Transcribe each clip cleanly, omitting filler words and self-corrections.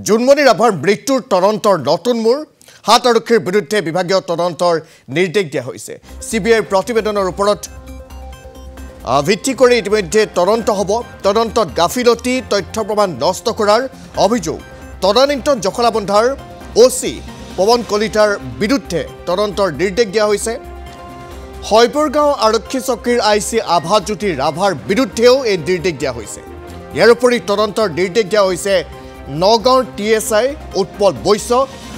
জুনমণি ৰাভাৰ মৃত্যুৰ তদন্তৰ নতুন মূৰ হাত আৰক্ষীৰ বিৰুদ্ধে বিভাগীয় তদন্তৰ নিৰ্দেশ দিয়া হৈছে সিবিআইৰ প্ৰতিবেদনৰ ওপৰত ভিত্তি কৰি ইতিমধ্যে তদন্ত হ'ব তদন্তত গাফিলতি তথ্য প্ৰমাণ নষ্ট কৰাৰ অভিযোগ তদানীন্তন জখলাবন্ধাৰ ওসি পৱন কলিতাৰ বিৰুদ্ধে তদন্তৰ নিৰ্দেশ দিয়া হৈছে হৈবৰগাঁও আৰক্ষী চকীৰ আইসি আভাজ্যোতি ৰাভাৰ বিৰুদ্ধেও এই নিৰ্দেশ দিয়া হৈছে ইয়াৰ উপৰি তদন্তৰ নিৰ্দেশ দিয়া হৈছে নগাঁৱৰ টিএসআই উৎপল বৈশ্য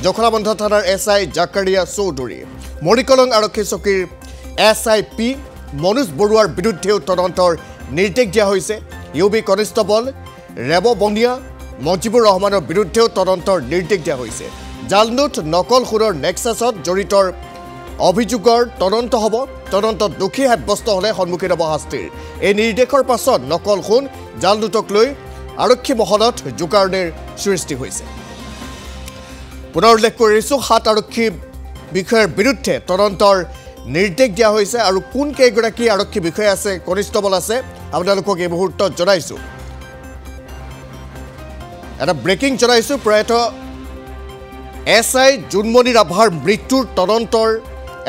জখলাবন্ধা থানাৰ এসআই জাকাৰিয়া চৌধুৰী মৰিকলং আৰক্ষী চকীৰ এসআইপি মনোজ বৰুৱাৰ বিৰুদ্ধেও তদন্তৰ নিৰ্দেশ দিয়া হৈছে ইউবি কনষ্টেবল ৰেব বনিয়া মজিবুৰ ৰহমানৰ বিৰুদ্ধেও তদন্তৰ নিৰ্দেশ দিয়া হৈছে জালনোট নকল খুৰৰ নেক্সাছত জড়িতৰ অভিযোগৰ তদন্ত হ'ব তদন্তত দোষী সাব্যস্ত হলে সন্মুখীন হ'ব শাস্তিৰ এই নিৰ্দেশৰ পাছত নকল খুন জালনোটক লৈ আৰক্ষী মহলত জোকাৰণিৰ সৃষ্টি হৈছে পুনৰ উল্লেখ কৰিছোঁ সাত আৰক্ষী বিষয়াৰ বিৰুদ্ধে তদন্তৰ নিৰ্দেশ দিয়া হৈছে আৰু কোন কেইগৰাকী আৰক্ষী বিষয়া আছে কনষ্টেবল আছে আপোনালোকক এই মুহূৰ্তত জনাইছোঁ এটা ব্ৰেকিং জনাইছোঁ প্ৰয়াত এসআই জুনমণি ৰাভাৰ মৃত্যুৰ তদন্তৰ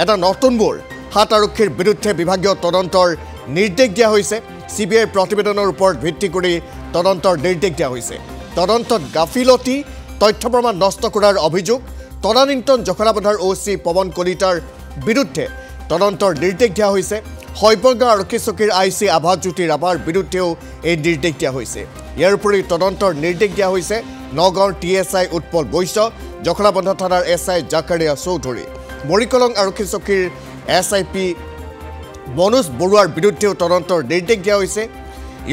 এটা নতুন মূৰ হাত আৰক্ষীৰ বিৰুদ্ধে বিভাগীয় তদন্তৰ নিৰ্দেশ দিয়া হৈছে সিবিআইৰ প্ৰতিবেদনৰ ওপৰত ভিত্তি কৰি তদন্তৰ নিৰ্দেশ দিয়া হৈছে তদন্তত গাফিলতি তথ্য প্ৰমাণ নষ্ট কৰাৰ অভিযোগ তদানীন্তন জখলাবন্ধাৰ ওসি পৱন কলিতাৰ বিৰুদ্ধে তদন্তৰ নিৰ্দেশ দিয়া হৈছে হৈবৰগাঁও আৰক্ষী চকীৰ আইসি আভাজ্যোতি ৰাভাৰ বিৰুদ্ধেও এই নিৰ্দেশ দিয়া হৈছে ইয়াৰ উপৰি তদন্তৰ নিৰ্দেশ দিয়া হৈছে নগাঁৱৰ টিএসআই উৎপল বৈশ্য জখলাবন্ধা থানাৰ এসআই জাকাৰিয়া চৌধুৰী মৰিকলং আৰক্ষী চকীৰ এসআইপি মনোজ বৰুৱাৰ বিৰুদ্ধেও তদন্তৰ নিৰ্দেশ দিয়া হৈছে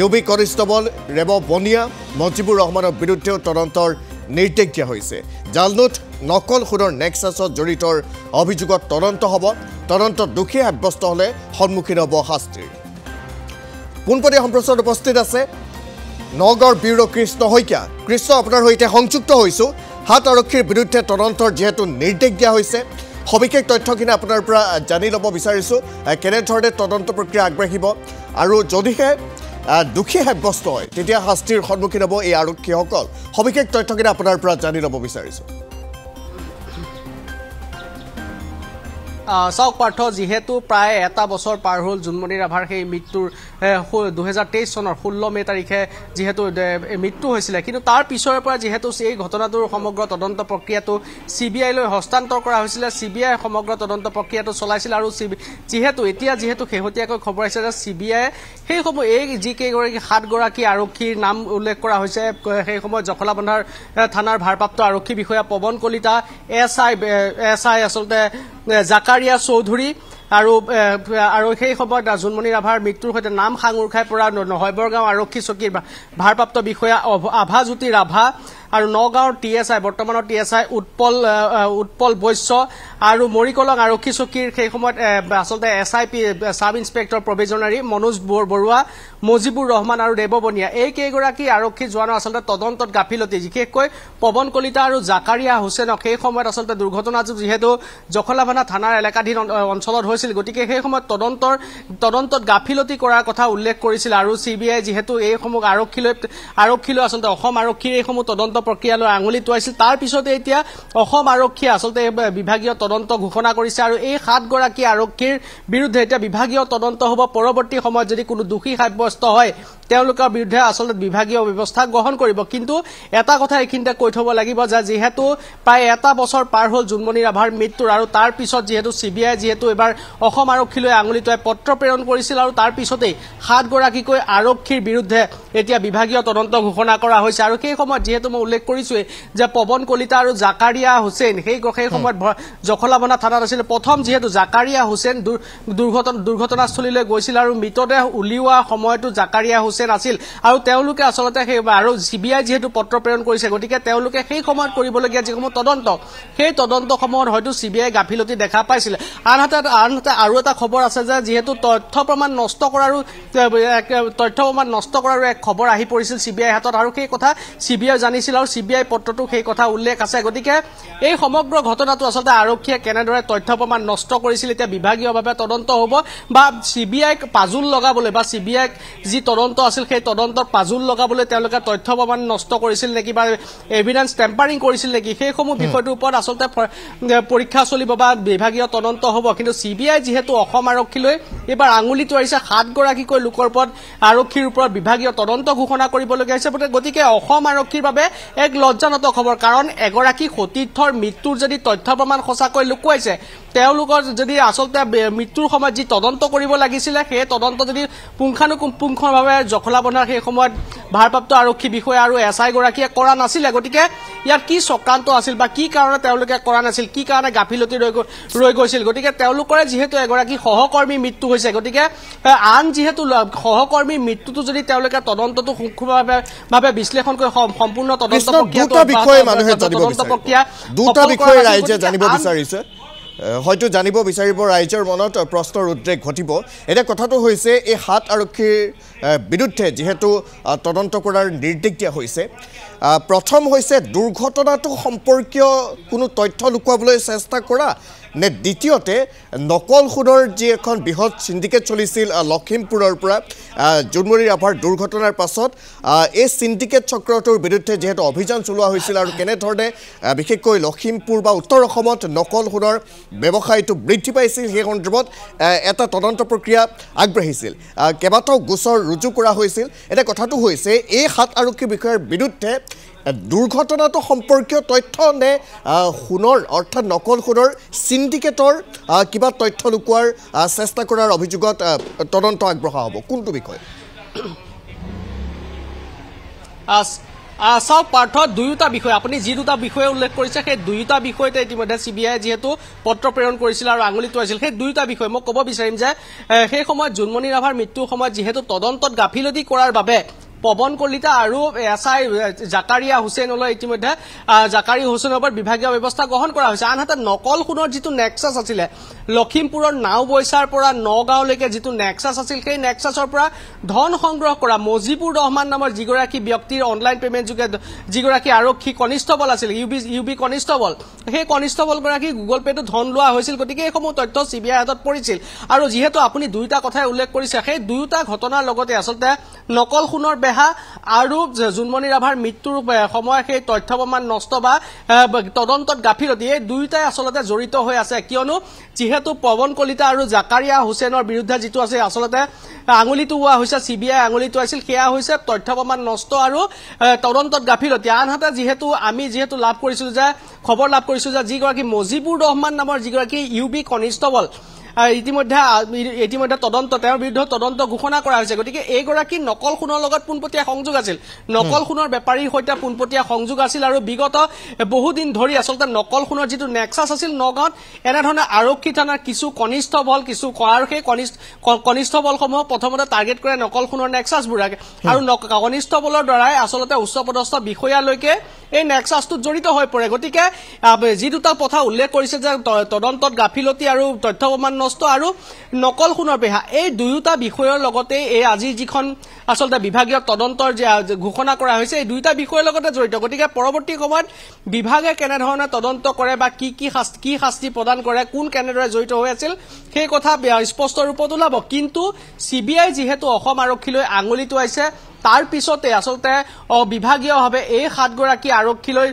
ইউবি কনষ্টেবল ৰেব বনিয়া মজিবুৰ ৰহমানৰ বিৰুদ্ধেও তদন্তৰ নিৰ্দেশ দিয়া হৈছে জালনোট নকল খুনৰ নেক্সাছত জড়িতৰ অভিযোগত তদন্ত হ'ব তদন্তত দোষী সাব্যস্ত হলে সন্মুখীন হ'ব শাস্তিৰ পোনপটীয়া সম্প্ৰচাৰত উপস্থিত আছে নগাঁৱৰ ব্যুৰ কৃষ্ণ শইকীয়া কৃষ্ণ আপোনাৰ সৈতে সংযুক্ত হৈছোঁ হাত আৰক্ষীৰ বিৰুদ্ধে তদন্তৰ যেহেতু নিৰ্দেশ দিয়া হৈছে সবিশেষ তথ্যখিনি আপোনাৰ পৰা জানি ল'ব বিচাৰিছোঁ কেনেধৰণে তদন্ত প্ৰক্ৰিয়া আগবাঢ়িব আৰু যদিহে দোষী সাব্যস্ত হয় তেতিয়া শাস্তিৰ সন্মুখীন হ'ব এই আৰক্ষীসকল সবিশেষ তথ্যখিনি আপোনাৰ পৰা জানি ল'ব বিচাৰিছোঁ চাওক পাৰ্থ যেহেতু প্ৰায় এটা বছৰ পাৰ হ'ল জুনমণি ৰাভাৰ সেই মৃত্যুৰ 2023 চনৰ 16 মে তাৰিখে যেহেতু মৃত্যু হৈছিলে কিন্তু তাৰ পিছৰে পৰা যেহেতু এই ঘটনাটোৰ সমগ্ৰ তদন্ত প্ৰক্ৰিয়াটো সিবিআইলৈ হস্তান্তৰ কৰা হৈছিলে সিবিআই সমগ্ৰ তদন্ত প্ৰক্ৰিয়াটো চলাইছিল আৰু যেহেতু শেহতীয়াকৈ খবৰ আহিছে যে সিবিআই সেই সময় এই যিকেইগৰাকী 7 গৰাকী আৰক্ষীৰ নাম উল্লেখ কৰা হৈছে সেই সময়ত জখলাবন্ধাৰ থানাৰ ভাৰপ্ৰাপ্ত আৰক্ষী বিষয়া পৱন কলিতা এসআই আচলতে জাকাৰিয়া চৌধুৰী আৰু সেই সময়ত জুনমণি ৰাভাৰ মৃত্যুৰ সৈতে নাম সাঙুৰ খাই পৰা হৈবৰগাঁও আৰক্ষী চকীৰ ভাৰপ্ৰাপ্ত বিষয়া আভাজ্যোতি ৰাভা আৰু নগাঁৱৰ টিএসআই বৰ্তমানৰ টিএসআই উৎপল বৈশ্য আৰু মৰিকলং আৰক্ষী চকীৰ সেই সময়ত আচলতে SIP sub inspector provisionary Manoj Baruah Mujibur Rahman আৰু ৰেব বনিয়া এই কেইগৰাকী আৰক্ষী জোৱানৰ আচলতে তদন্তত গাফিলতি বিশেষকৈ পৱন কলিতা আৰু জাকাৰিয়া হুছেইনক সেই সময়ত আচলতে দুৰ্ঘটনাটো যিহেতু জখলাবন্ধা থানাৰ এলেকাধীন অঞ্চলত হৈছিল গতিকে সেই সময়ত তদন্তত গাফিলতি কৰাৰ কথা উল্লেখ কৰিছিল আৰু সিবিআই যিহেতু এই সমূহ আৰক্ষীলৈ আচলতে অসম আৰক্ষীৰ এই সমূহ তদন্ত প্ৰক্ৰিয়ালৈ আঙুলি টোৱাইছিল তাৰ পিছতে এতিয়া অসম আৰক্ষীয়ে আচলতে বিভাগীয় তদন্ত ঘোষণা কৰিছে আৰু এই 7 গৰাকী আৰক্ষীৰ বিৰুদ্ধে এতিয়া বিভাগীয় তদন্ত হ'ব পৰৱৰ্তী সময়ত যদি কোনো দোষী সাব্যস্ত হয় তেওঁলোকৰ বিৰুদ্ধে আচলতে বিভাগীয় ব্যৱস্থা গ্ৰহণ কৰিব কিন্তু এটা কথা এইখিনিতে কৈ থব লাগিব যে যেহেতু প্ৰায় এটা বছৰ পাৰ হ'ল জুনমণি ৰাভাৰ মৃত্যুৰ আৰু তাৰ পিছত যেহেতু সিবিআই এবাৰ অসম আৰক্ষীলৈ আঙুলি টোৱাই পত্ৰ প্ৰেৰণ কৰিছিল আৰু তাৰ পিছতেই 7 গৰাকীকৈ আৰক্ষীৰ বিৰুদ্ধে এতিয়া বিভাগীয় তদন্ত ঘোষণা কৰা হৈছে আৰু সেই সময়ত যেহেতু মই উল্লেখ কৰিছোঁ যে পৱন কলিতা আৰু জাকাৰিয়া হুছেইন সেই সময়ত জখলাবন্ধা থানাত আছিল প্ৰথম যেহেতু জাকাৰিয়া হুছেইন দুৰ্ঘটনাস্থলীলৈ গৈছিল আৰু মৃতদেহ উলিওৱা সময়তো জাকাৰিয়া হুছেইন আছিল আৰু তেওঁলোকে আচলতে আৰু সিবিআই যেহেতু পত্ৰ প্ৰেৰণ কৰিছে গতিকে তেওঁলোকে সেই সময়ত কৰিবলগীয়া যিসমূহ তদন্ত সেই তদন্তসমূহত হয়তো সিবিআই গাফিলতি দেখা পাইছিল আনহাতে আৰু এটা খবৰ আছে যে যেহেতু তথ্য প্ৰমাণ নষ্ট কৰাৰো এক খবৰ আহি পৰিছিল সিবিআই হাতত আৰু সেই কথা সিবিআই জানিছিল আৰু সিবিআই পত্ৰটো সেই কথা উল্লেখ আছে গতিকে এই সমগ্ৰ ঘটনাটো আচলতে আৰক্ষীয়ে কেনেদৰে তথ্য প্ৰমাণ নষ্ট কৰিছিল এতিয়া বিভাগীয়ভাৱে তদন্ত হ'ব বা সিবিআইক পাজুল লগাবলৈ বা সিবিআইক যি তদন্ত আছিল সেই তদন্তৰ পাজুল লগাবলৈ তেওঁলোকে তথ্য প্ৰমাণ নষ্ট কৰিছিল নেকি বা এভিডেন্স টেম্পাৰিং কৰিছিল নেকি সেইসমূহ বিষয়টোৰ ওপৰত আচলতে পৰীক্ষা চলিব বা বিভাগীয় তদন্ত হ'ব কিন্তু CBI যেহেতু অসম আৰক্ষীলৈ এবাৰ আঙুলি তোৱাইছে 7 গৰাকীকৈ লোকৰ ওপৰত আৰক্ষীৰ ওপৰত বিভাগীয় তদন্ত ঘোষণা কৰিবলগীয়া হৈছে গতিকে অসম আৰক্ষীৰ বাবে এক লজ্জাজনক খবৰ কাৰণ এগৰাকী সতীৰ্থৰ মৃত্যুৰ যদি তথ্য প্ৰমাণ সঁচাকৈ লুকুৱাইছে তেওঁলোকৰ যদি আচলতে মৃত্যুৰ সময়ত যি তদন্ত কৰিব লাগিছিলে সেই তদন্ত যদি পুংখানুপুংখভাৱে জখলা বন্ধাৰ সেই সময়ত ভাৰপ্ৰাপ্ত আৰক্ষী বিষয়া আৰু SI গৰাকীয়ে কৰা নাছিলে গতিকে ইয়াত কি চক্ৰান্ত আছিল বা কি কাৰণে তেওঁলোকে কৰা নাছিল কি কাৰণে গাফিলতি ৰৈ গৈছিল গতিকে তেওঁলোকৰে যেহেতু এগৰাকী সহকৰ্মী মৃত্যু হৈছে গতিকে আন যেহেতু সহকৰ্মী মৃত্যুটো যদি তেওঁলোকে তদন্তটো সুক্ষমভাৱে বিশ্লেষণ কৰি সম্পূৰ্ণ তদন্ত প্ৰক্ৰিয়া দুটা বিষয় ৰাইজে জানিব বিচাৰিছে হয়তো জানিব বিচাৰিব ৰাইজৰ মনত প্ৰশ্নৰ উদ্ৰেক ঘটিব এটা কথাটো হৈছে এই 7 আৰক্ষীৰ বিৰুদ্ধে যেহেতু তদন্ত কৰাৰ নিৰ্দেশ দিয়া হৈছে প্ৰথম হৈছে দুৰ্ঘটনাটো সম্পৰ্কীয় কোনো তথ্য লুকুৱাবলৈ চেষ্টা কৰা নে দ্বিতীয়তে নকল সুদৰ যি এখন বৃহৎ সিন্ডিকেট চলিছিল লখিমপুৰৰ পৰা জুনমনি ৰাভাৰ দুৰ্ঘটনাৰ পাছত এই সিন্ডিকেট চক্ৰটোৰ বিৰুদ্ধে যেহেতু অভিযান চলোৱা হৈছিল আৰু কেনেধৰণে বিশেষকৈ লখিমপুৰ বা উত্তৰ অসমত নকল সুদৰ ব্যৱসায়টো বৃদ্ধি পাইছিল সেই সন্দৰ্ভত এটা তদন্ত প্ৰক্ৰিয়া আগবাঢ়িছিল কেইবাটাও গোচৰ ৰুজু কৰা হৈছিল এটা কথাটো হৈছে এই 7 আৰক্ষী বিষয়াৰ বিৰুদ্ধে দুৰ্ঘটনাটো সম্পৰ্কীয় তথ্য নে সোণৰ অৰ্থাৎ নকল সোণৰ সিন্ডিকেটৰ কিবা তথ্য লুকুৱাৰ চেষ্টা কৰাৰ অভিযোগত তদন্ত আগবঢ়া হ'ব কোনটো বিষয় চাও পাৰ্থ দুয়োটা বিষয় আপুনি যি দুটা বিষয়ে উল্লেখ কৰিছে সেই দুয়োটা বিষয়তে ইতিমধ্যে CBI যেহেতু পত্ৰ প্ৰেৰণ কৰিছিল আৰু আঙুলি তোৱাইছিল সেই দুয়োটা বিষয় মই ক'ব বিচাৰিম যে সেই সময়ত জুনমনি ৰাভাৰ মৃত্যুৰ সময়ত যেহেতু তদন্তত গাফিলতি কৰাৰ বাবে পৱন কলিতা আৰু SI জাকাৰিয়া হুছেইনলৈ ইতিমধ্যে জাকাৰিয়া হুছেইনৰ ওপৰত বিভাগীয় ব্যৱস্থা গ্ৰহণ কৰা হৈছে আনহাতে নকল সোণৰ যিটো নেক্সাছ আছিলে লখিমপুৰৰ নাওবৈচাৰ পৰা নগাঁওলৈকে যিটো নেক্সাছ আছিল সেই নেক্সাছৰ পৰা ধন সংগ্ৰহ কৰা মজিবুৰ ৰহমান নামৰ যিগৰাকী ব্যক্তিৰ অনলাইন পেমেণ্ট যোগে যিগৰাকী আৰক্ষী কনিষ্টবল আছিল ইউবি কনিষ্টবল সেই কনিষ্টবল গৰাকী গুগল পেটো ধন লোৱা হৈছিল গতিকে এইসমূহ তথ্য CBI হাতত পৰিছিল আৰু যেহেতু আপুনি দুইটা কথাই উল্লেখ কৰিছে সেই দুয়োটা ঘটনাৰ লগতে আচলতে নকল সোণৰ বেহা আৰু জুনমনি ৰাভাৰ মৃত্যুৰ সময় সেই তথ্য প্ৰমাণ নষ্ট বা তদন্তত গাফিলতি এই দুয়োটাই আচলতে জড়িত হৈ আছে কিয়নো যেহেতু পৱন কলিতা আৰু জাকাৰিয়া হুছেইনৰ বিৰুদ্ধে যিটো আছে আচলতে আঙুলিটো হোৱা হৈছে CBI আঙুলিটো আছিল সেয়া হৈছে তথ্য প্ৰমাণ নষ্ট আৰু তদন্তত গাফিলতি আনহাতে যেহেতু আমি লাভ কৰিছিলো যে খবৰ লাভ কৰিছো যে যিগৰাকী মজিবুৰ ৰহমান নামৰ যিগৰাকী ইউবি কনিষ্টবল ইতিমধ্যে তদন্ত তেওঁৰ বিৰুদ্ধে তদন্ত ঘোষণা কৰা হৈছে গতিকে এইগৰাকী নকল সোণৰ লগত পোনপটীয়া সংযোগ আছিল নকল সোণৰ বেপাৰীৰ সৈতে পোনপটীয়া সংযোগ আছিল আৰু বিগত বহুদিন ধৰি আচলতে নকল সোণৰ যিটো নেক্সাছ আছিল নগাঁৱত এনেধৰণে আৰক্ষী থানাৰ কিছু কনিষ্টবল কিছু আৰু সেই কনিষ্টবলসমূহ প্ৰথমতে টাৰ্গেট কৰে নকল সোণৰ নেক্সাছবোৰক আৰু কনিষ্টবলৰ দ্বাৰাই আচলতে উচ্চপদস্থ বিষয়ালৈকে এই নেক্সাছটোত জড়িত হৈ পৰে গতিকে যি দুটা কথা উল্লেখ কৰিছে যে তদন্তত গাফিলতি আৰু তথ্য প্ৰমাণ নষ্ট আৰু নকল সোণৰ বেহা এই দুয়োটা বিষয়ৰ লগতে এই আজি যিখন আচলতে বিভাগীয় তদন্তৰ যে ঘোষণা কৰা হৈছে এই দুয়োটা বিষয়ৰ লগতে জড়িত গতিকে পৰৱৰ্তী সময়ত বিভাগে কেনেধৰণে তদন্ত কৰে বা কি শাস্তি প্ৰদান কৰে কোন কেনেদৰে জড়িত হৈ আছিল সেই কথা স্পষ্ট ৰূপত ওলাব কিন্তু CBI যেহেতু অসম আৰক্ষীলৈ আঙুলি তোৱাইছে তাৰ পিছতে আচলতে বিভাগীয়ভাৱে এই 7 গৰাকী আৰক্ষীলৈ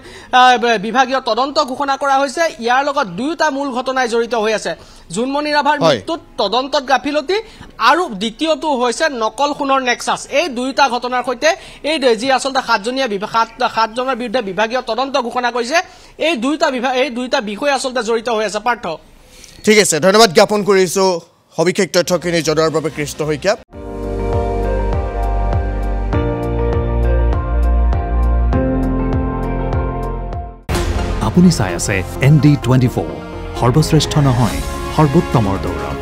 বিভাগীয় তদন্ত ঘোষণা কৰা হৈছে ইয়াৰ লগত দুয়োটা মূল ঘটনাই জড়িত হৈ আছে জুনমনি ৰাভাৰ মৃত্যুত তদন্তত গাফিলতি আৰু দ্বিতীয়টো হৈছে নকল সোণৰ নেক্সাছ এই দুয়োটা ঘটনাৰ সৈতে এই যি আচলতে 7জনৰ বিৰুদ্ধে বিভাগীয় তদন্ত ঘোষণা কৰিছে এই দুয়োটা বিষয় আচলতে জড়িত হৈ আছে পাৰ্থ ঠিক আছে ধন্যবাদ জ্ঞাপন কৰিছো সবিশেষ তথ্যখিনি জনোৱাৰ বাবে কৃষ্ণ শইকীয়া আপুনি চাই আছে ND24 সৰ্বশ্ৰেষ্ঠ নহয় সৰ্বোত্তমৰ দৌৰ